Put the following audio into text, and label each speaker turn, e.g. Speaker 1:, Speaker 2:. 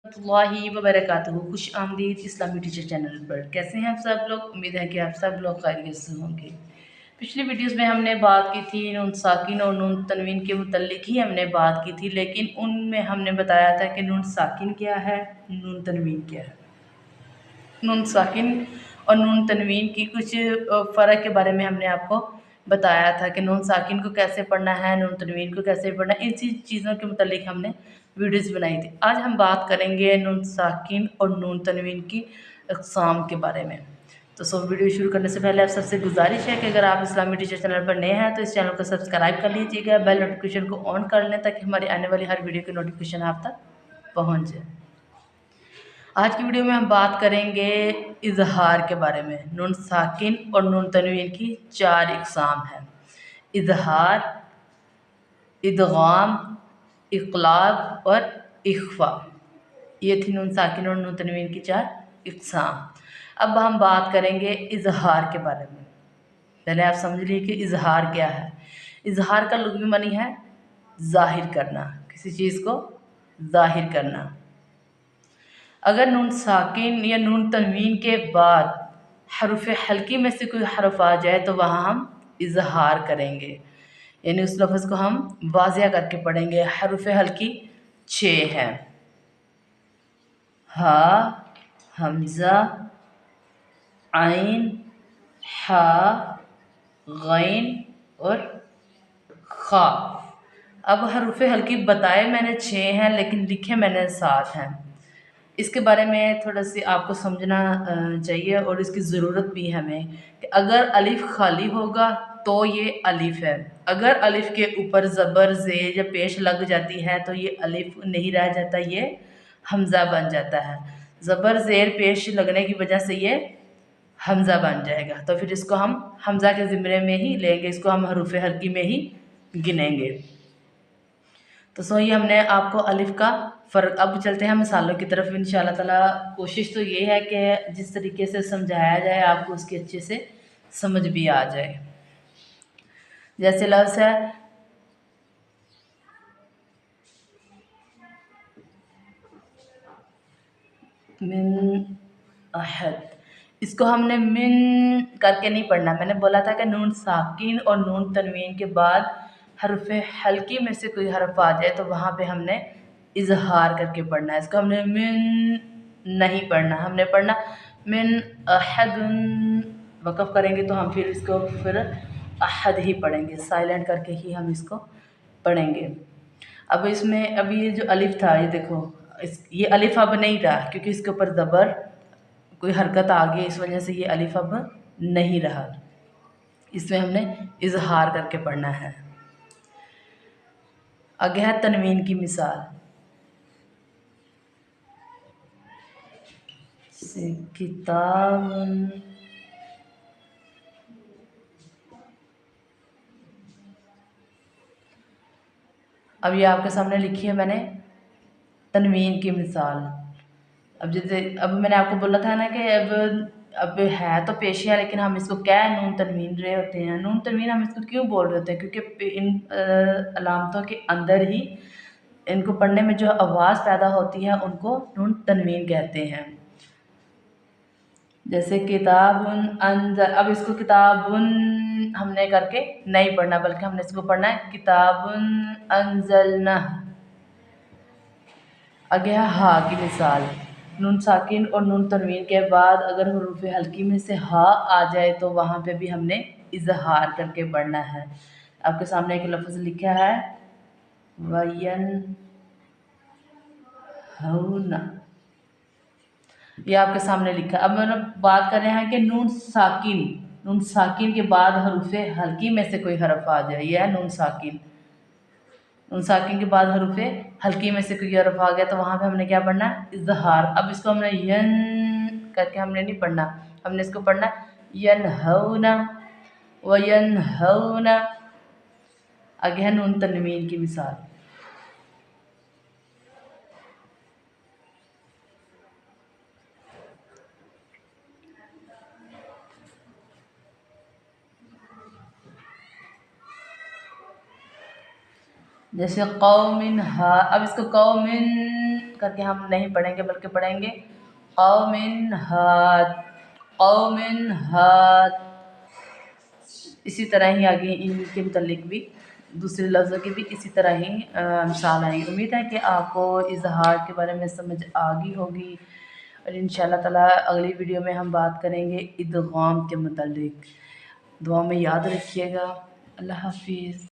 Speaker 1: अल्लाहि वबरकातुहू। खुश आमदीद इस्लामी teacher channel पर। कैसे हैं आप सब लोग? उम्मीद है कि आप सब लोग खैरियत से होंगे। पिछली वीडियोस में हमने बात की थी नून साकिन और नून तनवीन के मुतल्लिक ही हमने बात की थी, लेकिन उनमें हमने बताया था कि नून साकिन क्या है, नून तनवीन क्या है। नून साकिन और नून तनवीन की कुछ फ़र्क के बारे में हमने आपको बताया था कि नून साकिन को कैसे पढ़ना है, नून तनवीन को कैसे पढ़ना है। इसी चीज़ों के मुतालिक हमने वीडियोस बनाई थी। आज हम बात करेंगे नून साकिन और नून तनवीन की अक़साम के बारे में। तो वीडियो शुरू करने से पहले आप सबसे गुजारिश है कि अगर आप इस्लामी टीचर चैनल पर नए हैं तो इस चैनल को सब्सक्राइब कर लीजिएगा, बेल नोटिफिकेशन को ऑन कर लें ताकि हमारी आने वाली हर वीडियो की नोटिफिकेशन आप तक पहुँच जाए। आज की वीडियो में हम बात करेंगे इजहार के बारे में। नून साकिन और नून तनवीन की 4 इक़साम हैं। इजहार, इदगाम, इक़लाब और इख्फा। ये थी नून साकिन और नून तनवीन की 4 इक़साम। अब हम बात करेंगे इजहार के बारे में। पहले आप समझ लीजिए कि इजहार क्या है। इजहार का लुग़वी मानी है ज़ाहिर करना, किसी चीज़ को ज़ाहिर करना। अगर नून साकिन या नून तनवीन के बाद हरुफ हल्की में से कोई हरफ आ जाए तो वहाँ हम इजहार करेंगे, यानी उस लफ्ज़ को हम वाज़िया करके पढ़ेंगे। हरुफ हल्की 6 हैं: हा, हमज़ा, आइन, हा, गैन और खा। अब हरुफ हल्की बताए मैंने 6 हैं, लेकिन लिखे मैंने 7 हैं। इसके बारे में थोड़ा सी आपको समझना चाहिए और इसकी ज़रूरत भी है हमें कि अगर अलिफ खाली होगा तो ये अलिफ है। अगर अलिफ के ऊपर ज़बर ज़ेर या पेश लग जाती है तो ये अलिफ नहीं रह जाता, ये हमज़ा बन जाता है। ज़बर ज़ेर पेश लगने की वजह से ये हमज़ा बन जाएगा, तो फिर इसको हम हमज़ा के ज़िम्मे में ही लेंगे, इसको हम हरूफ हल्की में ही गिनेंगे। तो ये हमने आपको अलिफ का फ़र्क। अब चलते हैं मिसालों की तरफ इंशाअल्लाह ताला। कोशिश तो ये है कि जिस तरीके से समझाया जाए आपको उसकी अच्छे से समझ भी आ जाए। जैसे लफ्ज़ है मिन अहद, इसको हमने मिन करके नहीं पढ़ना। मैंने बोला था कि नून साकिन और नून तनवीन के बाद हरफ हल्की में से कोई हरफ आ जाए तो वहाँ पे हमने इजहार करके पढ़ना है। इसको हमने मिन नहीं पढ़ना, हमने पढ़ना मिन अहदुन। वक़फ़ करेंगे तो हम फिर अहद ही पढ़ेंगे, साइलेंट करके ही हम इसको पढ़ेंगे। अब इसमें अभी ये जो अलिफ था, ये देखो ये अलिफ अब नहीं रहा क्योंकि इसके ऊपर ज़बर कोई हरकत आ गई, इस वजह से ये अलिफ अब नहीं रहा। इसमें हमने इजहार करके पढ़ना है। आगे है तनवीन की मिसाल। किताब, अब ये आपके सामने लिखी है मैंने तनवीन की मिसाल। अब जैसे अब मैंने आपको बोला था ना कि अब है तो पेशिया, लेकिन हम इसको क्या नून तनवीन रहे होते हैं। नून तनवीन हम इसको क्यों बोल रहे होते हैं? क्योंकि इन अलामतों के अंदर ही इनको पढ़ने में जो आवाज़ पैदा होती है उनको नून तनवीन कहते हैं। जैसे किताबुन अंजल, अब इसको किताबुन हमने करके नहीं पढ़ना, बल्कि हमने इसको पढ़ना है किताबुन अंजलना। आगे है हा की मिसाल। नून साकिन और नून तनवीन के बाद अगर हुरूफ हल्की में से हा आ जाए तो वहाँ पे भी हमने इजहार करके पढ़ना है। आपके सामने एक लफ्ज़ लिखा है वयन हौना, ये आपके सामने लिखा। अब मैंने बात कर रहे हैं कि नून साकिन के बाद हरूफ हल्की में से कोई हरफ आ जाए, यह है नून साकिन। नून साकिन के बाद हरूफ हल्की में से कोई हरफ आ गया तो वहाँ पे हमने क्या पढ़ना? इजहार। अब इसको हमने यन करके हमने नहीं पढ़ना, हमने इसको पढ़ना यनहौना व यनहौना। आगे है नून तनवीन की मिसाल। जैसे कौमिन हा, अब इसको कौमिन کر کے ہم نہیں پڑھیں گے بلکہ پڑھیں گے قوم ہاد، قوم ہاد۔ اسی طرح ہی آگے ان کے متعلق بھی دوسرے لفظوں کی بھی اسی طرح ہی مثال آئیں گی۔ امید ہے کہ آپ کو اظہار کے بارے میں سمجھ آ گئی ہوگی، اور انشاءاللہ تعالیٰ اگلی ویڈیو میں ہم بات کریں گے ادغام کے متعلق۔ دعا میں یاد رکھیے گا۔ اللہ حافظ۔